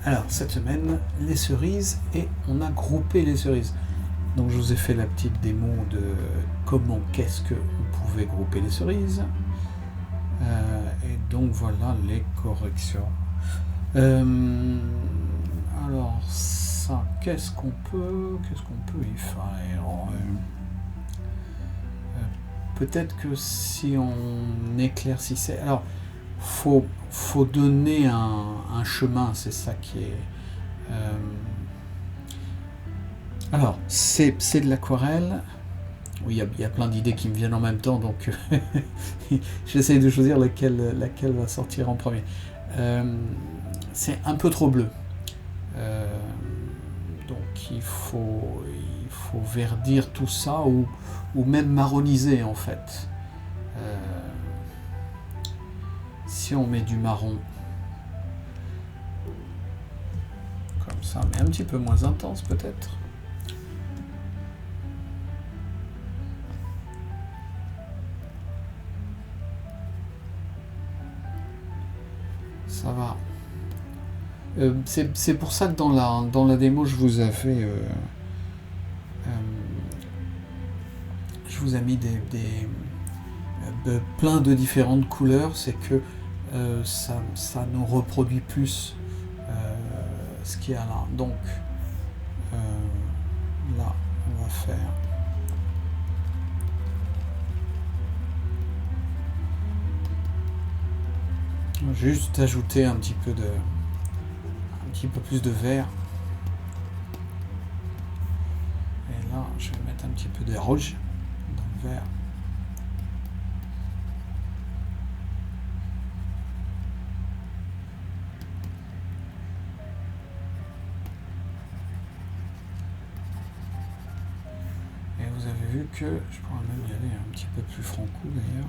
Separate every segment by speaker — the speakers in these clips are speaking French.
Speaker 1: Alors, cette semaine, les cerises, et on a groupé les cerises. Donc, je vous ai fait la petite démo de comment, qu'est-ce qu'on pouvait grouper les cerises. Et donc, voilà les corrections. Alors, ça, qu'est-ce qu'on peut y faire? Peut-être que si on éclaircissait... Alors, faut donner un chemin, c'est ça qui est... Alors, c'est de l'aquarelle. Oui, il y a plein d'idées qui me viennent en même temps, donc j'essaie de choisir laquelle va sortir en premier. C'est un peu trop bleu. Donc il faut verdir tout ça, ou même marroniser en fait. Si on met du marron, comme ça, mais un petit peu moins intense peut-être. Ça va. C'est pour ça que dans la démo, je vous avais mis plein de différentes couleurs. C'est que ça nous reproduit plus ce qu'il y a là. Donc là, on va faire juste ajouter un petit peu plus de vert. Et là, je vais mettre un petit peu de rouge dans le vert. Et vous avez vu que je pourrais même y aller un petit peu plus franco d'ailleurs.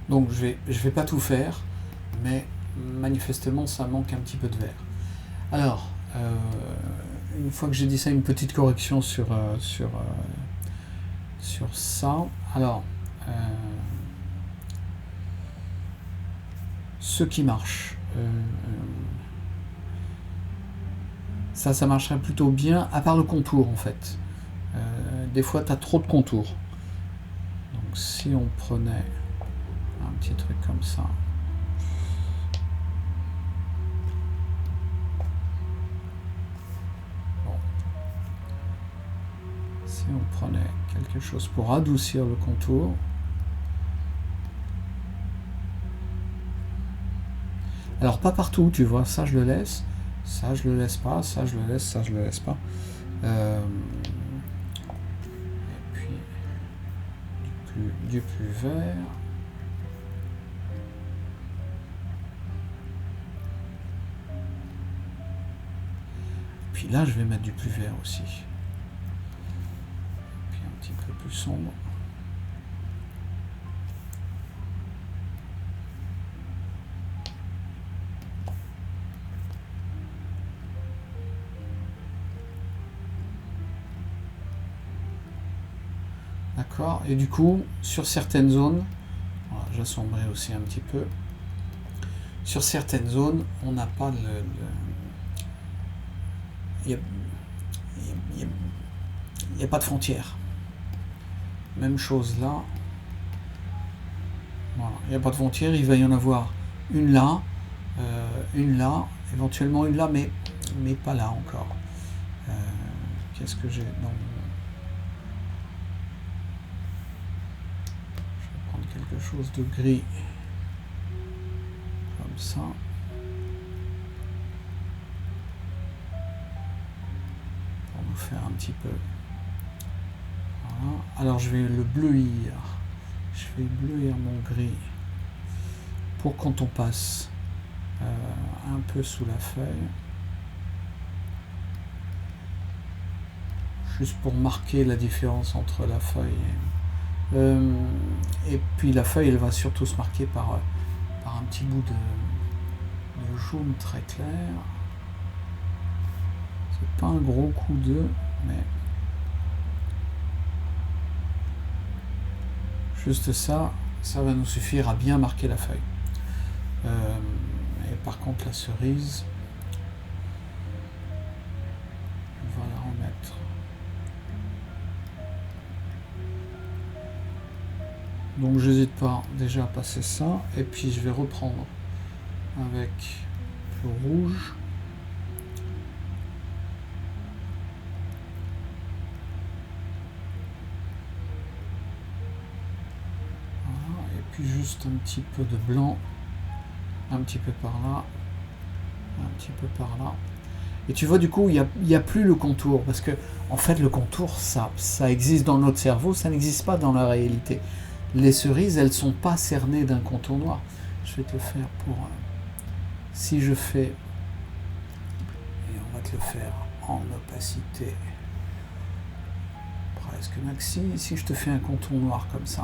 Speaker 1: Donc je vais pas tout faire, mais manifestement ça manque un petit peu de vert. Alors, une fois que j'ai dit ça, une petite correction sur ça. Alors, ce qui marche, ça marcherait plutôt bien, à part le contour en fait. Des fois tu as trop de contours. Donc si on prenait un petit truc comme ça. Bon. Si on prenait quelque chose pour adoucir le contour. Alors pas partout, tu vois, ça je le laisse, ça je le laisse pas, ça je le laisse, ça je le laisse pas. Et puis du plus vert. Puis là, je vais mettre du plus vert aussi. Puis un petit peu plus sombre. D'accord. Et du coup, sur certaines zones, voilà, j'assombrais aussi un petit peu. Sur certaines zones, on n'a pas il n'y a pas de frontière. Même chose là. Voilà, il n'y a pas de frontière, il va y en avoir une là, éventuellement une là, mais pas là encore. Qu'est-ce que j'ai dans Je vais prendre quelque chose de gris, comme ça. Faire un petit peu. Voilà. Alors je vais le bleuir. Je vais bleuir mon gris pour quand on passe un peu sous la feuille. Juste pour marquer la différence entre la feuille et puis la feuille, elle va surtout se marquer par un petit bout Le jaune très clair. C'est pas un gros coup de, mais juste ça, ça va nous suffire à bien marquer la feuille. Et par contre la cerise, on va la remettre. Donc j'hésite pas déjà à passer ça, et puis je vais reprendre avec le rouge. Voilà, et puis juste un petit peu de blanc, un petit peu par là, un petit peu par là. Et tu vois, du coup, il n'y a plus le contour, parce que en fait le contour, ça existe dans notre cerveau, ça n'existe pas dans la réalité. Les cerises, elles sont pas cernées d'un contour noir. Je vais te le faire pour... si je fais... Et on va te le faire en opacité presque maxi. Si je te fais un contour noir comme ça,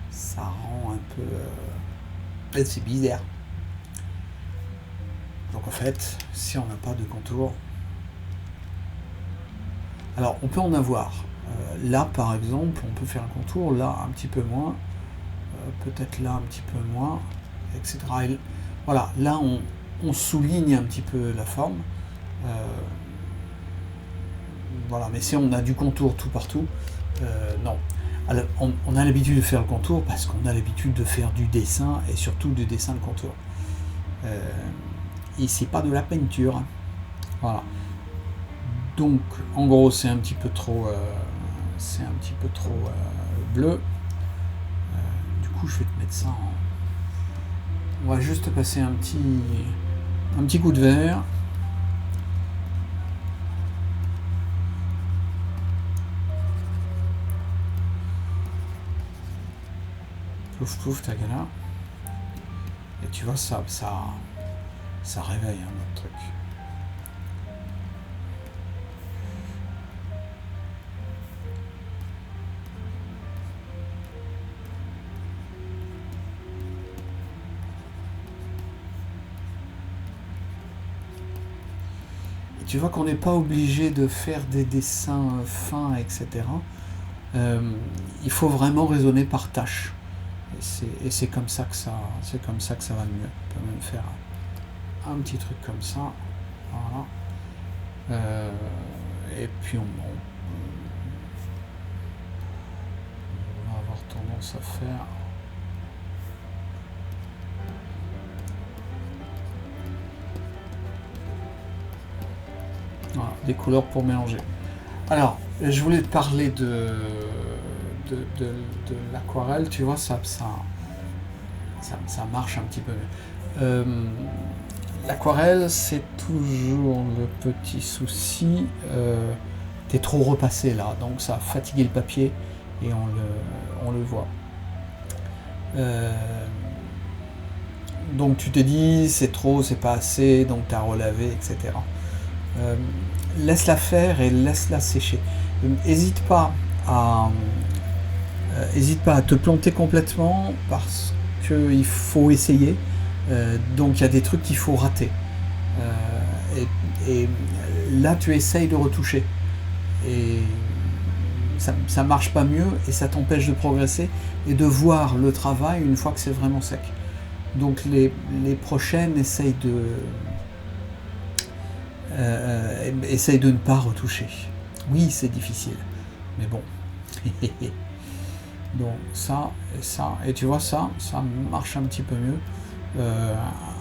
Speaker 1: ça rend un peu... c'est bizarre. Donc en fait, si on n'a pas de contour... Alors, on peut en avoir. Là, par exemple, on peut faire un contour, là, un petit peu moins, peut-être là, un petit peu moins, etc. Et voilà, là, on souligne un petit peu la forme. Voilà, mais si on a du contour tout partout, non. Alors, on a l'habitude de faire le contour parce qu'on a l'habitude de faire du dessin, et surtout du dessin de contour. Ici, pas de la peinture. Voilà. Donc, en gros, c'est un petit peu trop... bleu. Du coup, je vais te mettre ça en... On va juste passer un petit coup de vert. Plouf plouf, tagala. Et tu vois, ça réveille notre truc. Tu vois qu'on n'est pas obligé de faire des dessins fins, etc. Il faut vraiment raisonner par tâche. Et c'est comme ça que ça va mieux. On peut même faire un petit truc comme ça. Voilà. Et puis on va avoir tendance à faire... Voilà, des couleurs pour mélanger. Alors, je voulais te parler de l'aquarelle, tu vois, ça marche un petit peu mieux. L'aquarelle, c'est toujours le petit souci, t'es trop repassé là, donc ça a fatigué le papier, et on le voit. Donc tu te dis, c'est trop, c'est pas assez, donc t'as relavé, etc. Laisse-la faire et laisse-la sécher. N'hésite pas à te planter complètement, parce qu'il faut essayer. Donc il y a des trucs qu'il faut rater. Et là tu essayes de retoucher. Et ça marche pas mieux, et ça t'empêche de progresser et de voir le travail une fois que c'est vraiment sec. Donc les prochaines, essaye de ne pas retoucher. Oui, c'est difficile, mais bon. Donc ça, et tu vois, ça marche un petit peu mieux.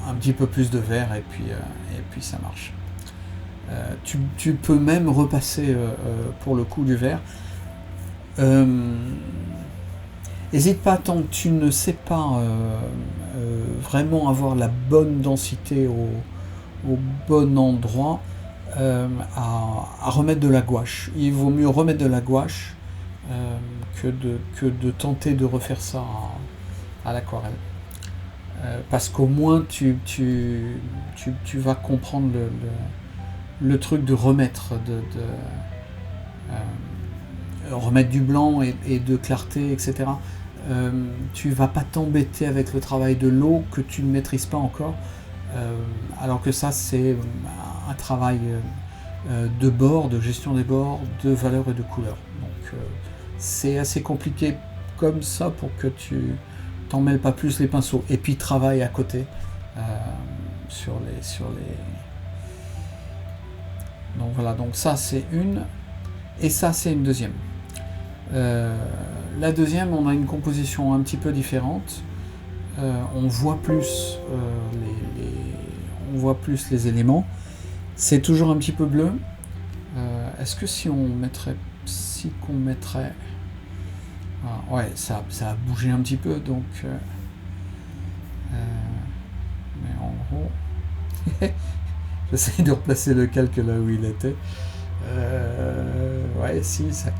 Speaker 1: Un petit peu plus de vert, et puis ça marche. Tu peux même repasser pour le coup du vert. N'hésite pas, tant que tu ne sais pas vraiment avoir la bonne densité au bon endroit, à remettre de la gouache. Il vaut mieux remettre de la gouache que de tenter de refaire ça à l'aquarelle. Parce qu'au moins tu vas comprendre le truc de remettre remettre du blanc et de clarté, etc. tu vas pas t'embêter avec le travail de l'eau que tu ne maîtrises pas encore, alors que ça c'est un travail de bord, de gestion des bords, de valeur et de couleur. Donc c'est assez compliqué comme ça pour que tu t'en mêles pas plus les pinceaux. Et puis travaille à côté sur les. Donc voilà, donc ça c'est une, et ça c'est une deuxième. La deuxième, on a une composition un petit peu différente. On voit plus les éléments. C'est toujours un petit peu bleu. Est-ce que si qu'on mettrait, ouais, ça a bougé un petit peu, donc mais en gros, j'essaie de replacer le calque là où il était. Ouais, si ça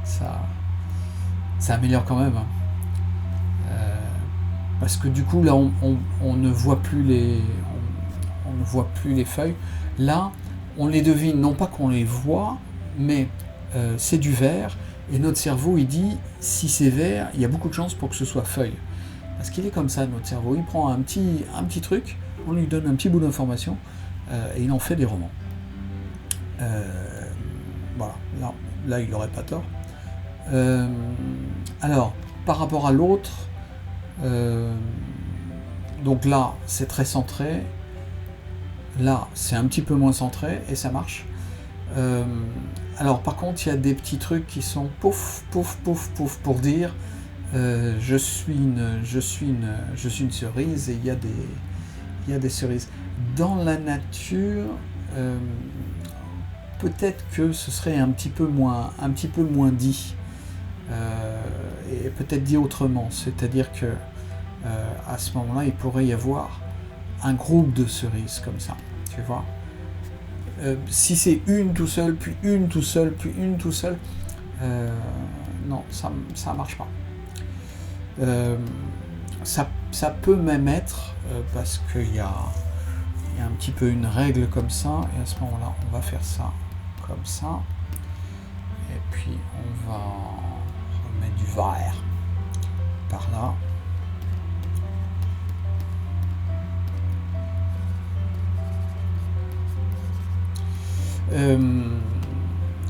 Speaker 1: améliore quand même. Parce que du coup là on ne voit plus les feuilles. Là on les devine, non pas qu'on les voit, mais c'est du vert, et notre cerveau il dit si c'est vert, il y a beaucoup de chances pour que ce soit feuille. Parce qu'il est comme ça, notre cerveau, il prend un petit truc, on lui donne un petit bout d'information, et il en fait des romans. Voilà, là il n'aurait pas tort. Alors, par rapport à l'autre, donc là c'est très centré, là c'est un petit peu moins centré, et ça marche. Alors par contre il y a des petits trucs qui sont pouf pouf pouf pouf pour dire je suis une cerise, et il y a des cerises dans la nature. Peut-être que ce serait un petit peu moins dit, et peut-être dit autrement, c'est-à-dire que à ce moment-là il pourrait y avoir un groupe de cerises comme ça, tu vois. Si c'est une tout seul, puis une tout seul, puis une tout seul, non, ça marche pas. Ça peut même être parce qu'il y a un petit peu une règle comme ça, et à ce moment-là, on va faire ça comme ça, et puis on va remettre du vert par là.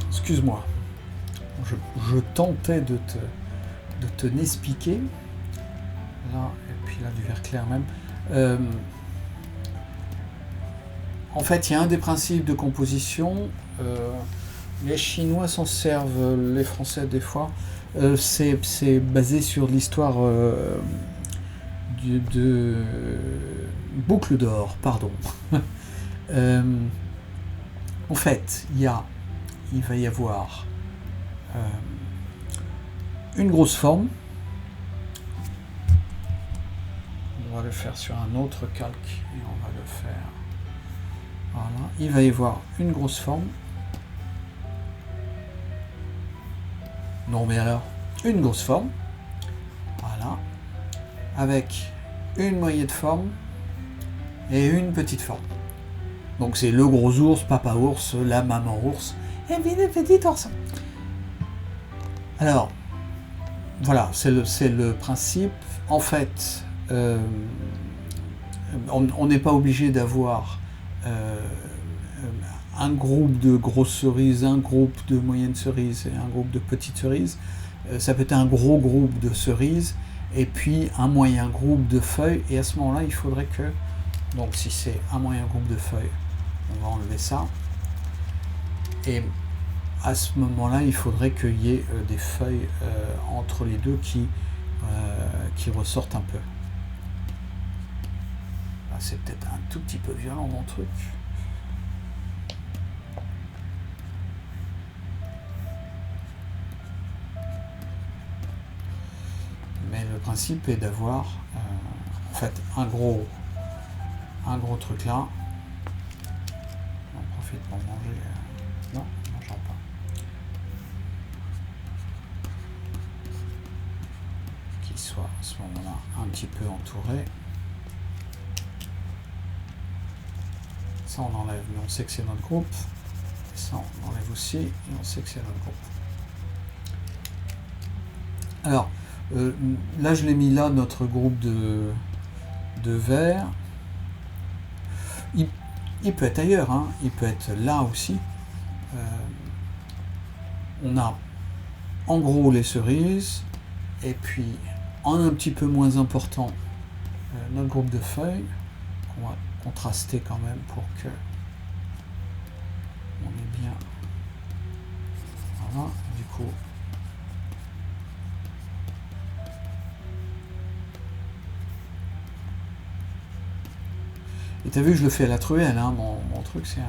Speaker 1: Excuse-moi, je tentais de te n'expliquer là, et puis là du vert clair même. En fait, il y a un des principes de composition. Les Chinois s'en servent, les Français des fois. C'est basé sur l'histoire de Boucle d'or, pardon. En fait, il va y avoir une grosse forme. On va le faire sur un autre calque, et on va le faire. Voilà. Il va y avoir une grosse forme. Non, mais alors, une grosse forme. Voilà. Avec une moyenne forme et une petite forme. Donc c'est le gros ours, papa ours, la maman ours, et puis le petit ours. Alors, voilà, c'est le principe. En fait, on n'est pas obligé d'avoir un groupe de grosses cerises, un groupe de moyennes cerises et un groupe de petites cerises. Ça peut être un gros groupe de cerises et puis un moyen groupe de feuilles, et à ce moment-là, il faudrait que, donc si c'est un moyen groupe de feuilles, on va enlever ça, et à ce moment-là, il faudrait qu'il y ait des feuilles entre les deux qui ressortent un peu. Là, c'est peut-être un tout petit peu violent mon truc. Mais le principe est d'avoir en fait un gros truc là. On profite pour manger. Non, on ne mangera pas. Qu'il soit à ce moment-là un petit peu entouré. Ça on enlève, mais on sait que c'est notre groupe. Ça on enlève aussi, et on sait que c'est notre groupe. Alors, Là, je l'ai mis là, notre groupe de vert. Il peut être ailleurs, hein. Il peut être là aussi. On a en gros les cerises, et puis en un petit peu moins important notre groupe de feuilles, qu'on va contraster quand même pour que on est bien. Voilà, du coup. Et t'as vu, je le fais à la truelle, hein, mon truc, c'est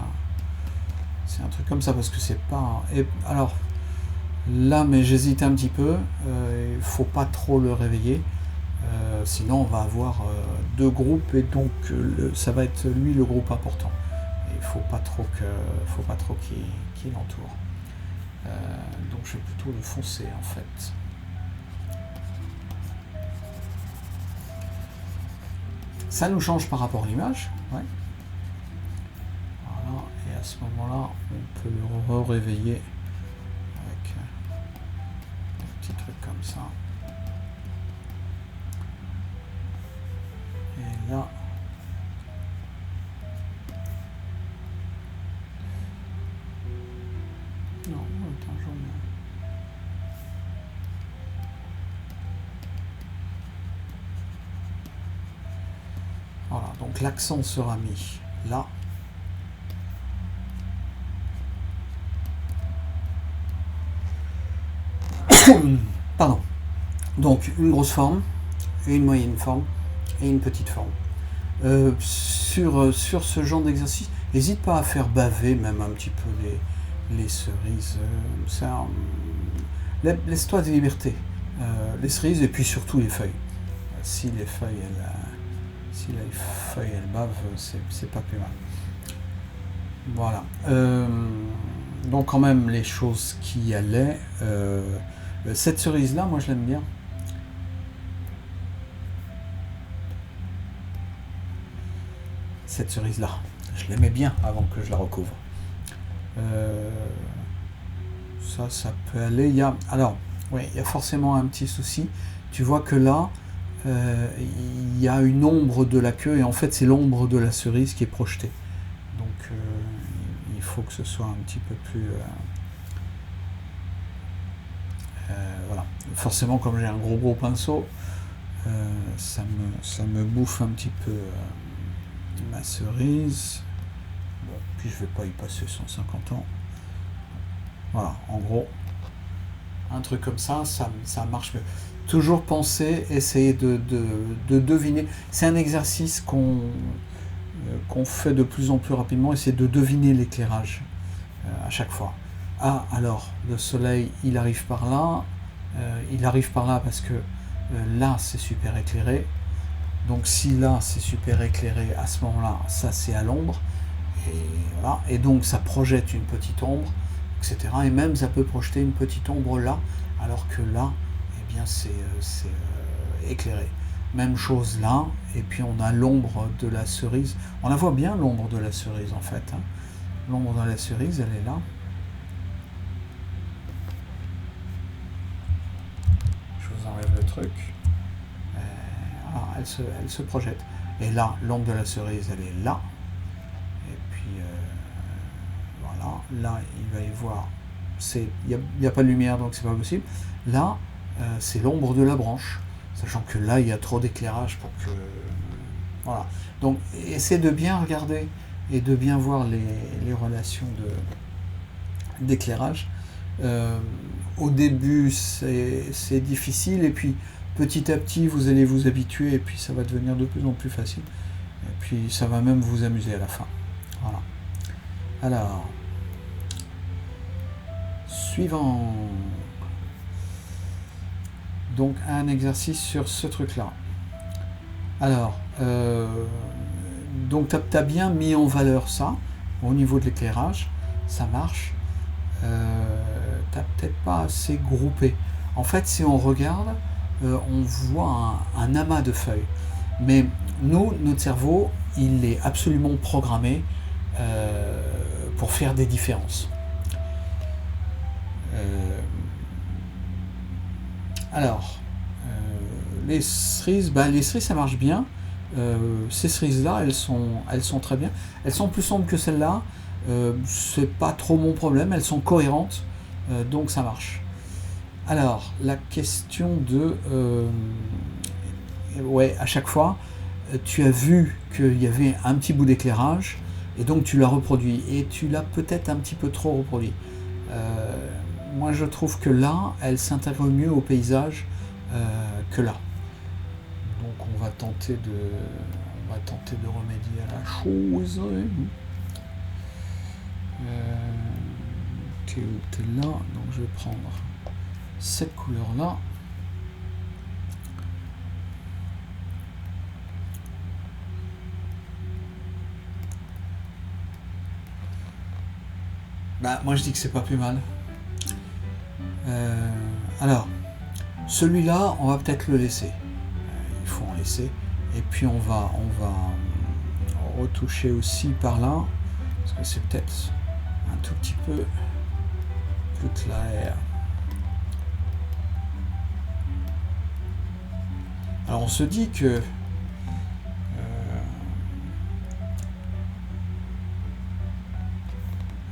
Speaker 1: un truc comme ça, parce que c'est pas... Et alors, là, mais j'hésite un petit peu, il faut pas trop le réveiller, sinon on va avoir deux groupes, et donc ça va être lui le groupe important. Et il faut pas trop qu'il l'entoure. Donc je vais plutôt le foncer, en fait. Ça nous change par rapport à l'image, ouais. Voilà, et à ce moment-là, on peut le réveiller avec un petit truc comme ça. Et là, non, attends, j'en ai. Voilà, donc l'accent sera mis là. Pardon. Donc une grosse forme, une moyenne forme et une petite forme. Sur ce genre d'exercice, n'hésite pas à faire baver même un petit peu les cerises. Laisse-toi des libertés. Les cerises et puis surtout les feuilles. Si les feuilles elles bavent, c'est pas plus mal. Voilà. Donc quand même les choses qui allaient. Cette cerise là, moi je l'aime bien. Cette cerise là, je l'aimais bien avant que je la recouvre. Ça peut aller. Alors, oui, il y a forcément un petit souci. Tu vois que là, il y a une ombre de la queue, et en fait c'est l'ombre de la cerise qui est projetée. Donc il faut que ce soit un petit peu plus... voilà. Forcément, comme j'ai un gros pinceau, ça me bouffe un petit peu ma cerise. Bon, puis je vais pas y passer 150 ans. Voilà, en gros, un truc comme ça marche mieux. Toujours penser, essayer de deviner. C'est un exercice qu'on fait de plus en plus rapidement, essayer de deviner l'éclairage à chaque fois. Ah, alors, le soleil, il arrive par là parce que là, c'est super éclairé. Donc si là, c'est super éclairé, à ce moment-là, ça, c'est à l'ombre. Et voilà. Et donc, ça projette une petite ombre, etc. Et même, ça peut projeter une petite ombre là, alors que là, eh bien, c'est éclairé. Même chose là, et puis on a l'ombre de la cerise. On la voit bien, l'ombre de la cerise, en fait. Hein. L'ombre de la cerise, elle est là. Je vous enlève le truc. Elle se projette. Et là, l'ombre de la cerise, elle est là. Et puis, voilà. Là, il va y voir... Il n'y a pas de lumière, donc c'est pas possible. Là, c'est l'ombre de la branche. Sachant que là, il y a trop d'éclairage pour que... Voilà. Donc, essayez de bien regarder et de bien voir les relations d'éclairage. Au début, c'est difficile, et puis petit à petit, vous allez vous habituer, et puis ça va devenir de plus en plus facile. Et puis, ça va même vous amuser à la fin. Voilà. Alors, suivant. Donc, un exercice sur ce truc-là. Alors, donc tu as bien mis en valeur ça, au niveau de l'éclairage, ça marche. T'as peut-être pas assez groupé. En fait, si on regarde, on voit un amas de feuilles. Mais nous, notre cerveau, il est absolument programmé pour faire des différences. Alors, les cerises, les cerises ça marche bien. Ces cerises là elles sont très bien. Elles sont plus sombres que celles-là. C'est pas trop mon problème, elles sont cohérentes, donc ça marche. Alors la question de ouais, à chaque fois tu as vu qu'il y avait un petit bout d'éclairage et donc tu l'as reproduit et tu l'as peut-être un petit peu trop reproduit. Moi je trouve que là elle s'intègre mieux au paysage que là. Donc on va tenter de remédier à la chose. T'es là, donc je vais prendre cette couleur là. Moi je dis que c'est pas plus mal. Alors celui-là on va peut-être le laisser. Il faut en laisser. Et puis on va retoucher aussi par là parce que c'est peut-être un tout petit peu plus clair. Alors on se dit que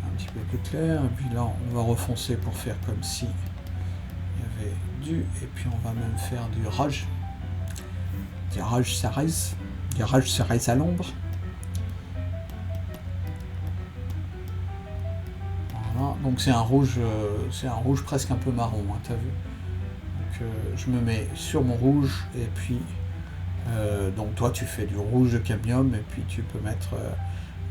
Speaker 1: un petit peu plus clair, et puis là on va refoncer pour faire comme si il y avait du, et puis on va même faire du rage cerise à l'ombre. Voilà, donc c'est un rouge presque un peu marron, hein, t'as vu. Donc je me mets sur mon rouge et puis donc toi tu fais du rouge de cadmium et puis tu peux mettre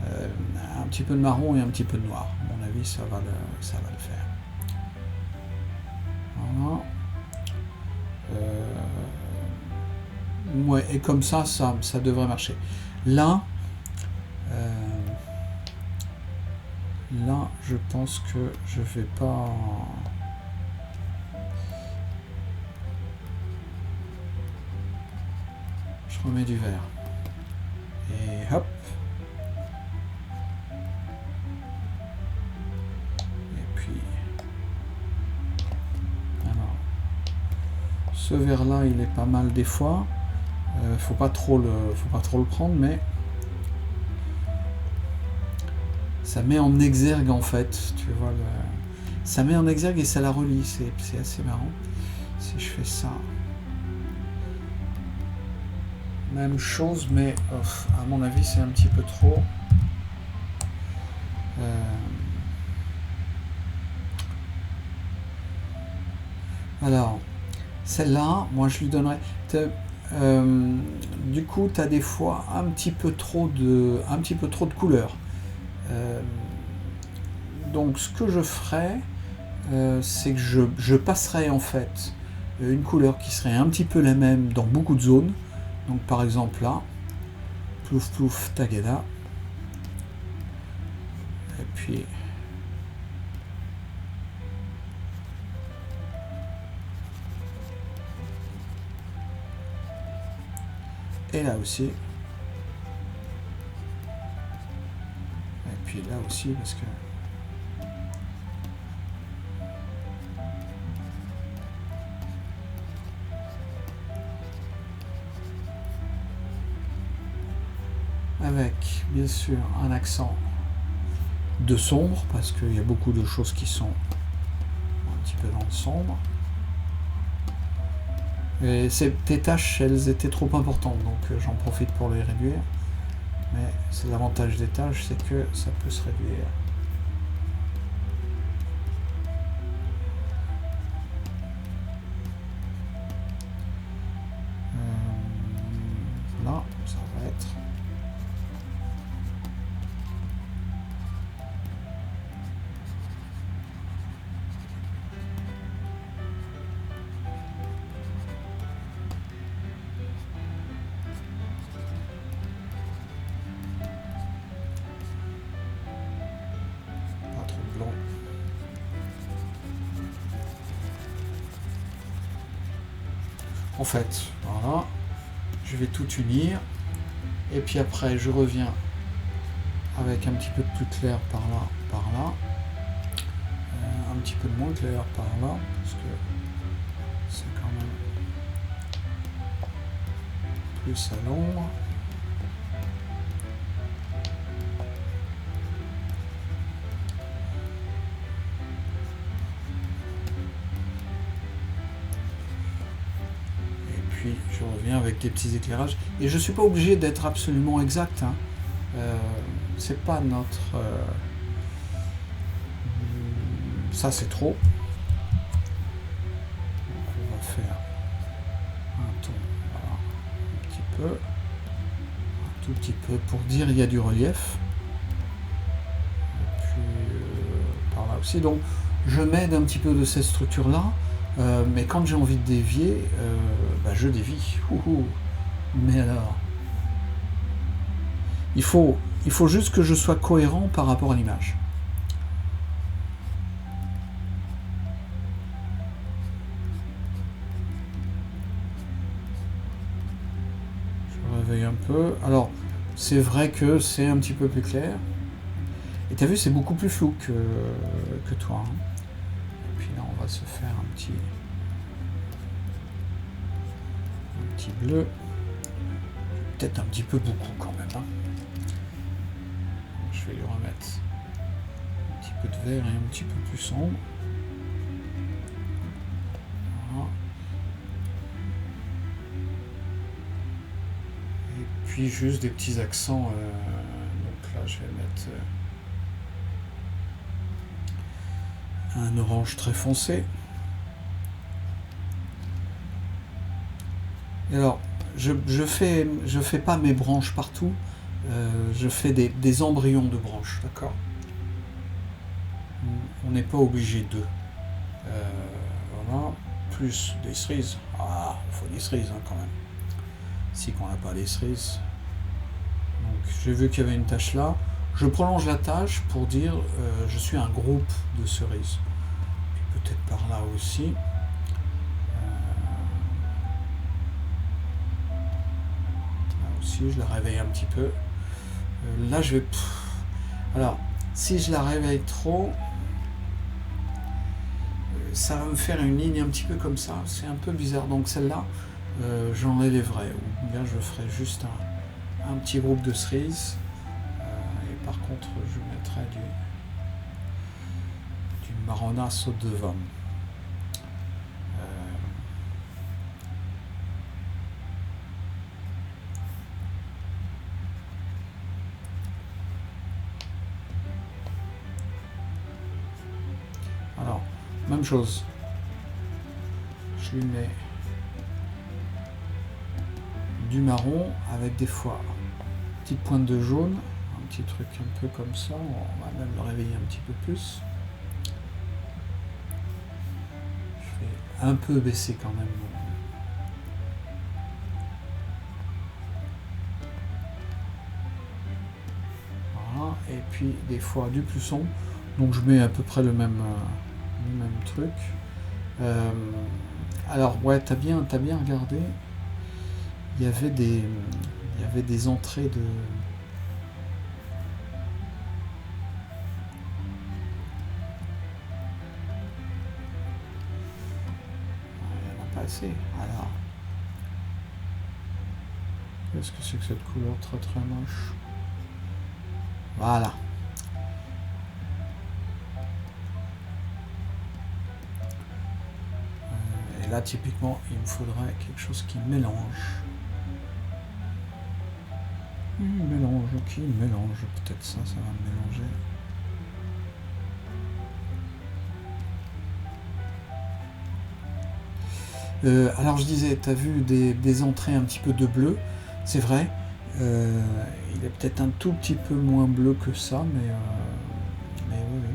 Speaker 1: un petit peu de marron et un petit peu de noir. À mon avis ça va le faire. Voilà. Ouais, et comme ça devrait marcher. Là, je pense que je vais pas. Je remets du vert. Et hop. Et puis. Alors. Ce vert là, il est pas mal des fois. Faut pas trop le prendre, mais ça met en exergue en fait, tu vois, ça met en exergue et ça la relie, c'est assez marrant. Si je fais ça, même chose, mais à mon avis c'est un petit peu trop. Alors, celle-là, moi je lui donnerais. Du coup, tu as des fois un petit peu trop de couleurs. Donc, ce que je ferais, c'est que je passerais en fait une couleur qui serait un petit peu la même dans beaucoup de zones. Donc, par exemple là, plouf plouf tagada. Et puis. Et là aussi. Et puis là aussi, parce que... Avec, bien sûr, un accent de sombre, parce qu'il y a beaucoup de choses qui sont un petit peu dans le sombre. Et tes tâches, elles étaient trop importantes, donc j'en profite pour les réduire. Mais c'est l'avantage des tâches, c'est que ça peut se réduire. Là, ça va être... En fait, voilà, je vais tout unir, et puis après je reviens avec un petit peu plus clair par là, un petit peu moins clair par là, parce que c'est quand même... plus à l'ombre. Et puis je reviens avec des petits éclairages. Et je ne suis pas obligé d'être absolument exact. Hein. C'est pas notre... ça c'est trop. Donc on va faire un ton, voilà, un petit peu, un tout petit peu pour dire il y a du relief. Et puis par là aussi. Donc je m'aide un petit peu de cette structure là, mais quand j'ai envie de dévier, je dévie. Mais alors, il faut juste que je sois cohérent par rapport à l'image. Un peu. Alors, c'est vrai que c'est un petit peu plus clair. Et t'as vu, c'est beaucoup plus flou que toi. Hein. Et puis là, on va se faire un petit bleu. Peut-être un petit peu beaucoup quand même. Hein. Je vais lui remettre un petit peu de vert et un petit peu plus sombre. Voilà. Puis juste des petits accents. Donc là, je vais mettre un orange très foncé. Et alors, je fais pas mes branches partout. Je fais des embryons de branches, d'accord? On n'est pas obligé d'eux. Voilà. Plus des cerises. Ah, il faut des cerises hein, quand même. Si qu'on n'a pas les cerises. Donc j'ai vu qu'il y avait une tâche là. Je prolonge la tâche pour dire je suis un groupe de cerises. Puis peut-être par là aussi. Là aussi, je la réveille un petit peu. Là, je vais... Alors, si je la réveille trop, ça va me faire une ligne un petit peu comme ça. C'est un peu bizarre. Donc celle-là, j'en élèverai. Ou bien je ferai juste un petit groupe de cerises. Et par contre, je mettrai du marronasse au devant. Alors, même chose. Je lui mets du marron avec des fois petite pointe de jaune, un petit truc un peu comme ça, on va même le réveiller un petit peu plus. Je vais un peu baisser quand même. Voilà, et puis des fois du plus sombre, donc je mets à peu près le même truc. Alors ouais, t'as bien regardé. Il y avait des entrées de... Il n'y en a pas assez. Alors, qu'est-ce que c'est que cette couleur très très moche? Voilà. Et là, typiquement, il me faudrait quelque chose qui mélange. Mélange, ok, mélange. Peut-être ça va me mélanger. Alors je disais, tu as vu des entrées un petit peu de bleu, c'est vrai. Il est peut-être un tout petit peu moins bleu que ça, mais oui.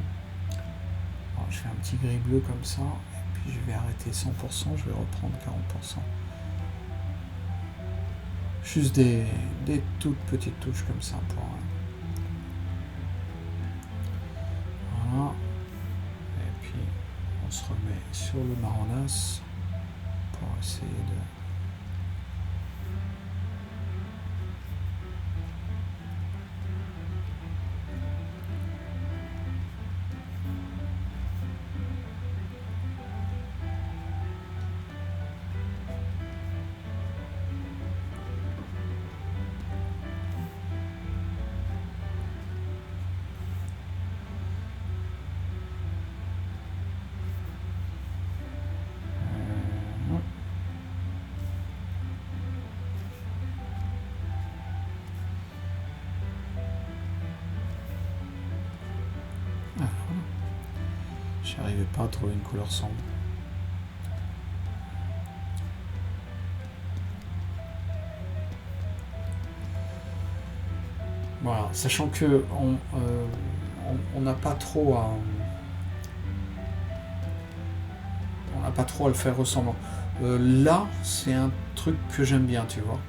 Speaker 1: Alors, je fais un petit gris bleu comme ça, et puis je vais arrêter 100%, je vais reprendre 40%. Juste des toutes petites touches comme ça pour... Voilà. Et puis on se remet sur le marronasse pour essayer de... J'arrivais pas à trouver une couleur sombre. Voilà, sachant que on n'a pas trop à le faire ressemblant. Là, c'est un truc que j'aime bien, tu vois.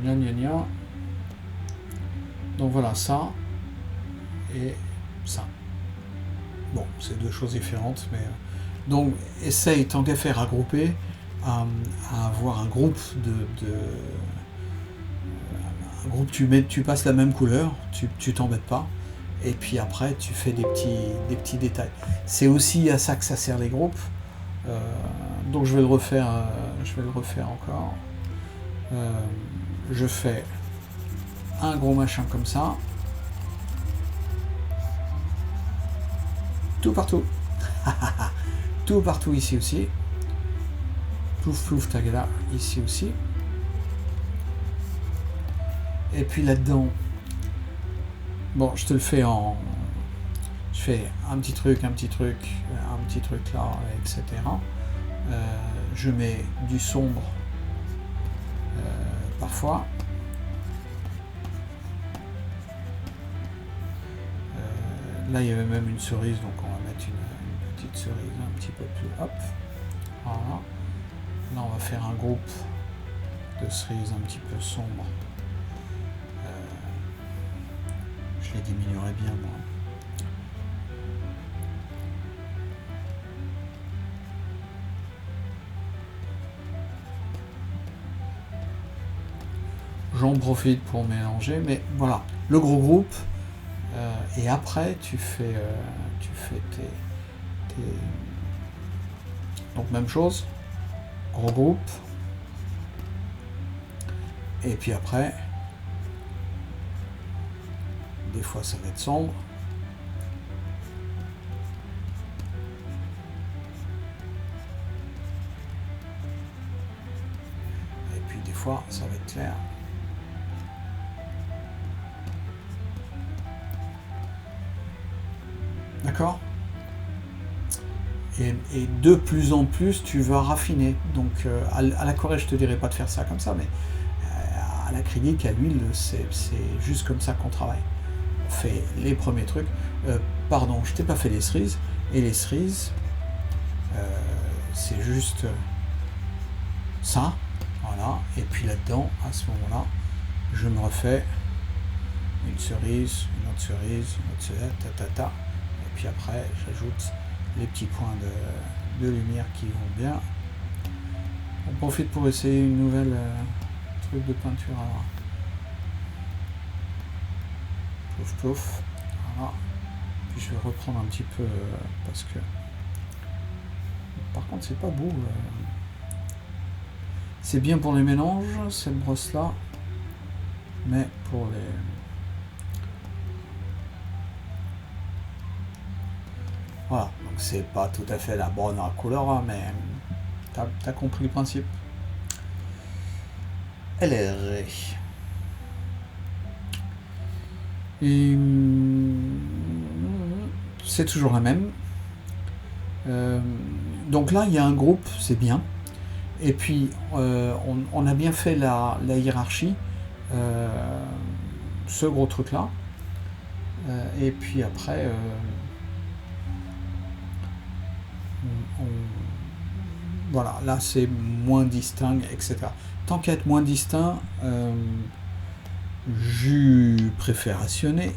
Speaker 1: Gna gna gna. Donc voilà, ça et ça. Bon, c'est deux choses différentes, mais donc essaye tant qu'à faire à grouper, à avoir un groupe un groupe, tu passes la même couleur, tu t'embêtes pas, et puis après tu fais des petits détails. C'est aussi à ça que ça sert les groupes. Donc je vais le refaire encore. Je fais un gros machin comme ça, tout partout. Tout partout ici aussi. Plouf plouf tagada ici aussi. Et puis là-dedans, bon, je te le fais je fais un petit truc là, etc. Je mets du sombre parfois. Là, il y avait même une cerise, donc on va mettre une petite cerise un petit peu plus. Hop, voilà. Là, on va faire un groupe de cerises un petit peu sombre. Je les diminuerai bien, moi. J'en profite pour mélanger, mais voilà, le gros groupe. Et après, tu fais tes... Donc, même chose, gros groupe. Et puis après, des fois ça va être sombre. Et puis des fois, ça va être clair. D'accord ? Et de plus en plus, tu vas raffiner. Donc, à l'aquarelle, je te dirais pas de faire ça comme ça, mais à l'acrylique, à l'huile, c'est juste comme ça qu'on travaille. On fait les premiers trucs. Pardon, je t'ai pas fait les cerises. Et les cerises, c'est juste ça. Voilà. Et puis là-dedans, à ce moment-là, je me refais une cerise, une autre cerise, ta. Et puis après, j'ajoute les petits points de lumière qui vont bien. On profite pour essayer une nouvelle truc de peinture. Alors. Plouf plouf. Voilà. Puis je vais reprendre un petit peu parce que par contre c'est pas beau. C'est bien pour les mélanges, cette brosse là, mais pour les... Voilà, donc c'est pas tout à fait la bonne couleur, hein, mais t'as compris le principe. LR. Et c'est toujours la même. Donc là, il y a un groupe, c'est bien. Et puis, on a bien fait la hiérarchie, ce gros truc-là. Et puis après, voilà, là c'est moins distinct, etc. Tant qu'à être moins distinct, je préfère rationner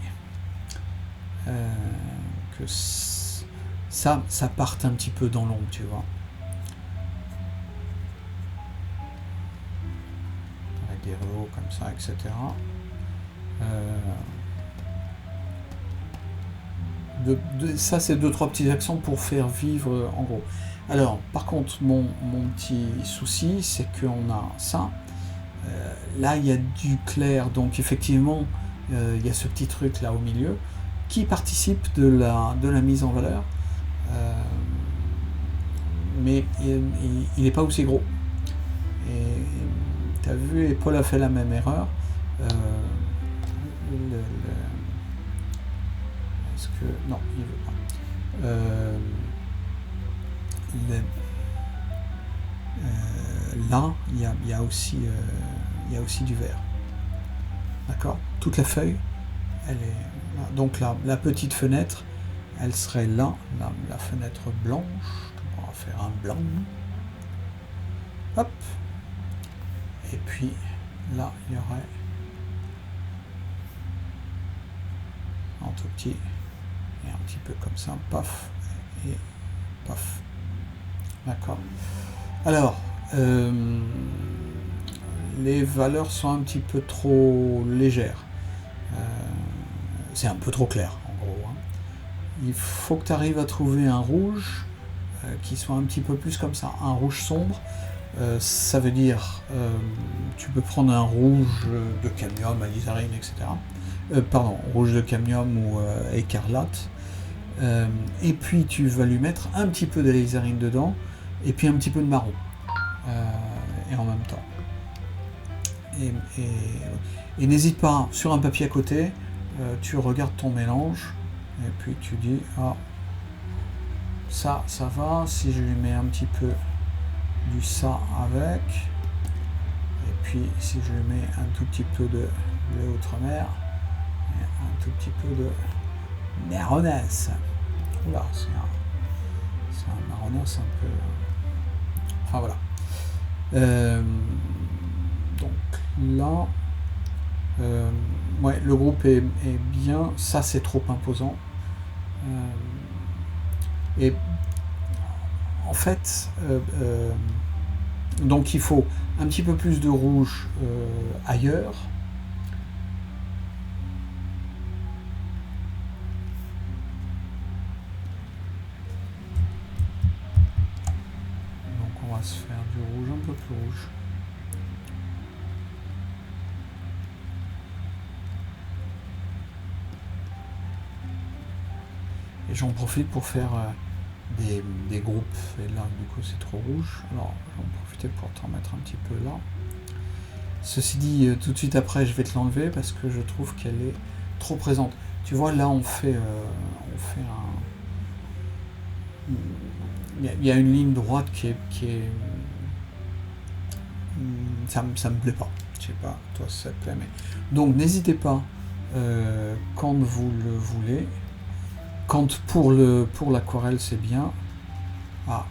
Speaker 1: que ça parte un petit peu dans l'ombre, tu vois. Avec des rehausses comme ça, etc. Ça, c'est 2-3 petits accents pour faire vivre en gros. Alors, par contre, mon petit souci, c'est qu'on a ça. Là, il y a du clair, donc effectivement, il y a ce petit truc là au milieu qui participe de la mise en valeur, mais il n'est pas aussi gros. Et tu as vu, et Paul a fait la même erreur. est-ce que... Non, il veut pas. Là, il y a aussi du vert. D'accord? Toute la feuille, elle est là. Donc là, la petite fenêtre, elle serait là, la fenêtre blanche. On va faire un blanc. Hop. Et puis là, il y aurait un tout petit, et un petit peu comme ça, paf, et paf. D'accord. Alors, les valeurs sont un petit peu trop légères. C'est un peu trop clair, en gros. Hein. Il faut que tu arrives à trouver un rouge qui soit un petit peu plus comme ça, un rouge sombre. Ça veut dire, tu peux prendre un rouge de cadmium, alizarine, etc. Pardon, rouge de cadmium ou écarlate. Et puis tu vas lui mettre un petit peu d'alizarine dedans, et puis un petit peu de marron. Et en même temps. Et n'hésite pas, sur un papier à côté, tu regardes ton mélange, et puis tu dis, ah, ça va, si je lui mets un petit peu du ça avec, et puis si je lui mets un tout petit peu de bleu outre-mer, et un tout petit peu de marronasse. Oula, c'est un marronasse un peu... Enfin voilà. Donc là, ouais, le groupe est bien. Ça, c'est trop imposant. Et en fait, donc il faut un petit peu plus de rouge ailleurs. Donc on va se faire du rouge un peu plus rouge. Et j'en profite pour faire des groupes. Et là, du coup, c'est trop rouge. Alors, j'en profiter pour t'en mettre un petit peu là. Ceci dit, tout de suite après, je vais te l'enlever parce que je trouve qu'elle est trop présente. Tu vois, là, on fait un... Il y a une ligne droite qui est... Ça me plaît pas. Je sais pas, toi, ça te plaît, mais... Donc, n'hésitez pas, quand vous le voulez, quand pour l'aquarelle, c'est bien, à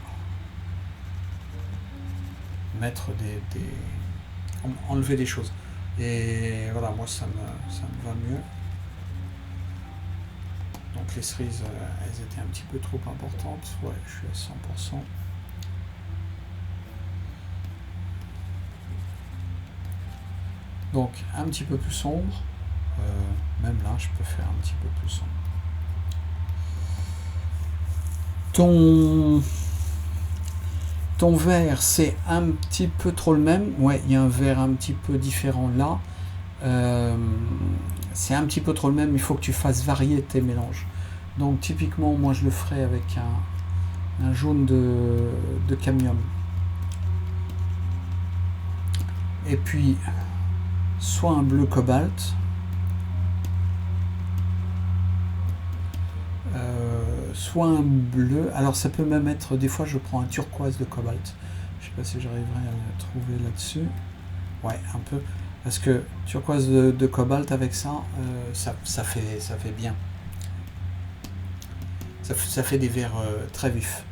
Speaker 1: mettre enlever des choses. Et voilà, moi, ça me va mieux. Donc les cerises, elles étaient un petit peu trop importantes. Ouais, je suis à 100%. Donc un petit peu plus sombre. Même là, je peux faire un petit peu plus sombre. Ton vert, c'est un petit peu trop le même. Ouais, il y a un vert un petit peu différent là. C'est un petit peu trop le même. Il faut que tu fasses varier tes mélanges. Donc typiquement, moi je le ferai avec un jaune de cadmium. Et puis, soit un bleu cobalt. Soit un bleu, alors ça peut même être, des fois je prends un turquoise de cobalt, je sais pas si j'arriverai à le trouver là-dessus, ouais un peu, parce que turquoise de cobalt avec ça, ça fait bien, ça fait des verts très vifs,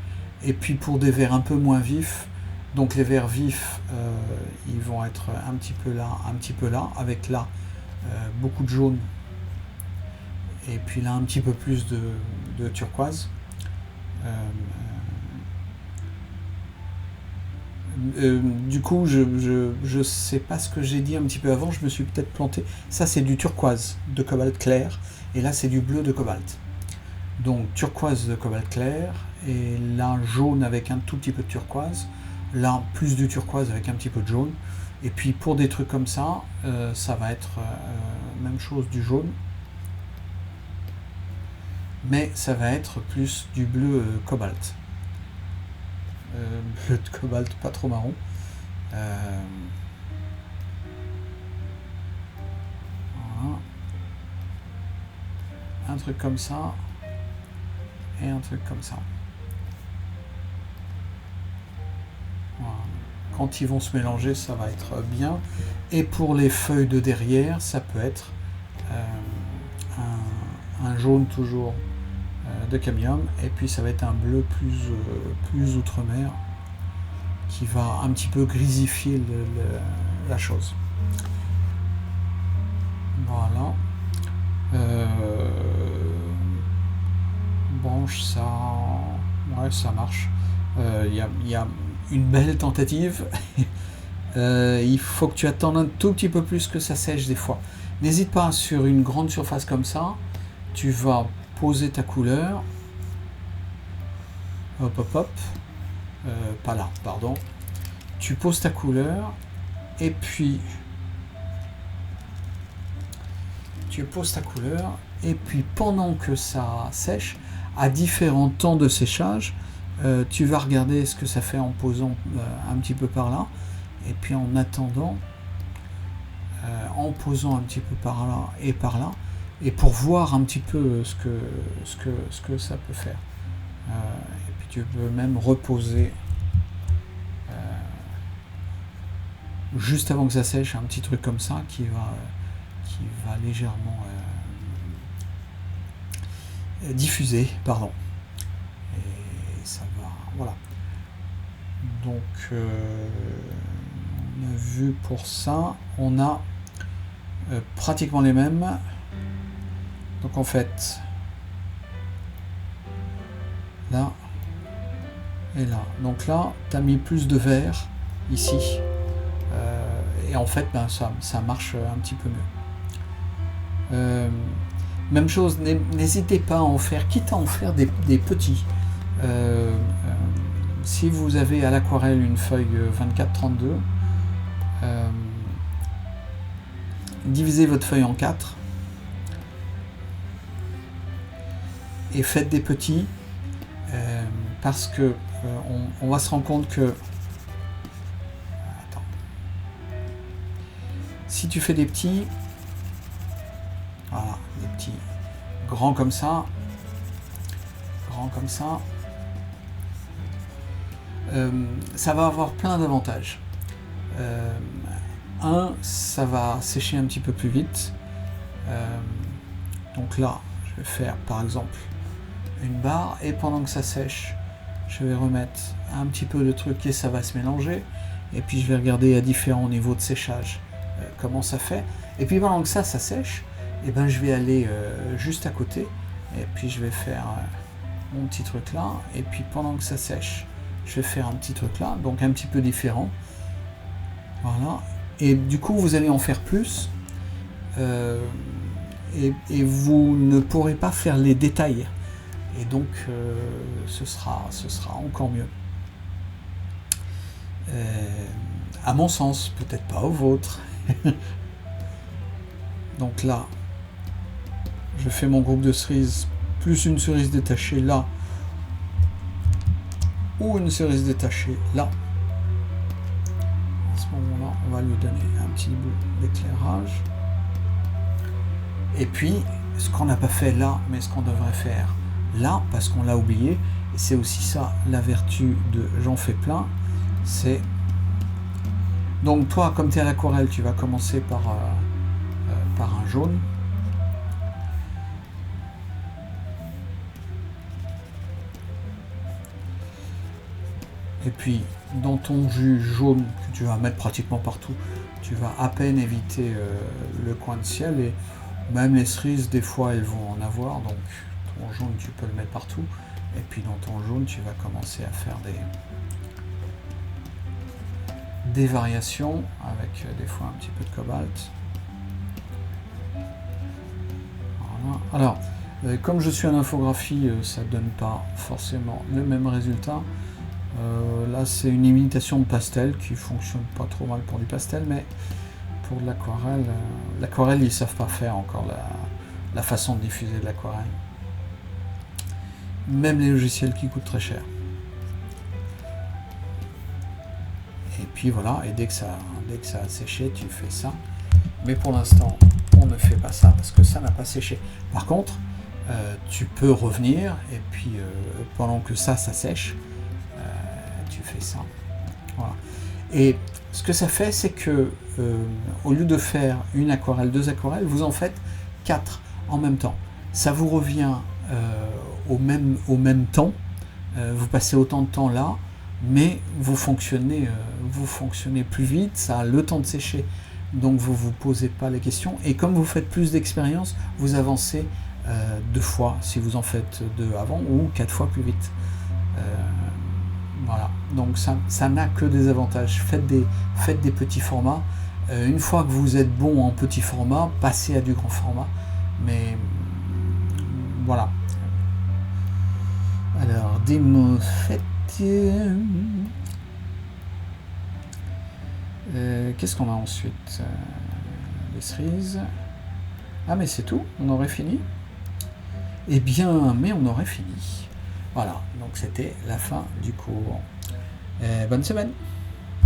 Speaker 1: et puis pour des verts un peu moins vifs, donc les verts vifs, ils vont être un petit peu là, avec là, beaucoup de jaune, et puis là un petit peu plus de turquoise. Du coup, je sais pas ce que j'ai dit un petit peu avant, je me suis peut-être planté. Ça, c'est du turquoise de cobalt clair, et là, c'est du bleu de cobalt. Donc, turquoise de cobalt clair, et là, jaune avec un tout petit peu de turquoise. Là, plus du turquoise avec un petit peu de jaune. Et puis, pour des trucs comme ça, ça va être même chose du jaune. Mais ça va être plus du bleu cobalt. Bleu de cobalt, pas trop marron. Voilà. un truc comme ça, et un truc comme ça. Voilà. Quand ils vont se mélanger, ça va être bien. Et pour les feuilles de derrière, ça peut être un jaune toujours de cadmium, et puis ça va être un bleu plus outre-mer qui va un petit peu grisifier la chose. Voilà. Branche, ça, ouais, ça marche. Y a une belle tentative. Il faut que tu attendes un tout petit peu plus que ça sèche des fois. N'hésite pas, sur une grande surface comme ça, tu vas poser ta couleur. Hop, hop, hop. Pas là, pardon. Tu poses ta couleur et puis pendant que ça sèche, à différents temps de séchage, tu vas regarder ce que ça fait en posant un petit peu par là, et puis en attendant, en posant un petit peu par là, et pour voir un petit peu ce que ça peut faire. Et puis tu peux même reposer juste avant que ça sèche, un petit truc comme ça qui va légèrement diffuser, pardon. Et ça va, voilà. Donc on a vu pour ça, on a pratiquement les mêmes. Donc en fait, là et là. Donc là, tu as mis plus de vert ici. Et en fait, ben, ça marche un petit peu mieux. Même chose, n'hésitez pas à en faire, quitte à en faire des petits. Si vous avez à l'aquarelle une feuille 24-32, divisez votre feuille en 4 et faites des petits, parce que on va se rendre compte que si tu fais des petits, voilà, des petits grands comme ça, ça va avoir plein d'avantages. Ça va sécher un petit peu plus vite. Donc là, je vais faire par exemple une barre, et pendant que ça sèche, je vais remettre un petit peu de truc et ça va se mélanger. Et puis je vais regarder à différents niveaux de séchage comment ça fait. Et puis pendant que ça sèche, et ben je vais aller juste à côté, et puis je vais faire mon petit truc là, et puis pendant que ça sèche, je vais faire un petit truc là, donc un petit peu différent. Voilà. Et du coup, vous allez en faire plus, et vous ne pourrez pas faire les détails. Et donc, ce sera encore mieux. À mon sens, peut-être pas au vôtre. Donc là, je fais mon groupe de cerises, plus une cerise détachée là, ou une cerise détachée là. À ce moment-là, on va lui donner un petit bout d'éclairage. Et puis, ce qu'on n'a pas fait là, mais ce qu'on devrait faire là, parce qu'on l'a oublié, et c'est aussi ça la vertu de j'en fais plein, c'est... Donc toi, comme tu es à l'aquarelle, tu vas commencer par un jaune. Et puis, dans ton jus jaune, que tu vas mettre pratiquement partout, tu vas à peine éviter le coin de ciel, et même les cerises, des fois, elles vont en avoir, donc ton jaune, tu peux le mettre partout. Et puis dans ton jaune, tu vas commencer à faire des variations avec des fois un petit peu de cobalt. Voilà. Alors, comme je suis en infographie, ça ne donne pas forcément le même résultat. Là, c'est une imitation de pastel qui fonctionne pas trop mal pour du pastel, mais pour de l'aquarelle, l'aquarelle, ils ne savent pas faire encore la façon de diffuser de l'aquarelle. Même les logiciels qui coûtent très cher. Et puis voilà, et dès que ça a séché, tu fais ça. Mais pour l'instant, on ne fait pas ça parce que ça n'a pas séché. Par contre, tu peux revenir et puis pendant que ça sèche, tu fais ça. Voilà. Et ce que ça fait, c'est que au lieu de faire une aquarelle, 2 aquarelles, vous en faites 4 en même temps. Ça vous revient au même temps. Vous passez autant de temps là, mais vous fonctionnez plus vite. Ça a le temps de sécher, donc vous vous posez pas les questions. Et comme vous faites plus d'expérience, vous avancez 2 fois si vous en faites 2 avant, ou 4 fois plus vite. Voilà, donc ça n'a que des avantages. Faites des petits formats. Une fois que vous êtes bon en petit format, passez à du grand format. Mais voilà. Alors, des mots faits. Qu'est-ce qu'on a ensuite? Les cerises. Ah, mais c'est tout? On aurait fini? Eh bien, mais on aurait fini. Voilà, donc c'était la fin du cours. Bonne semaine.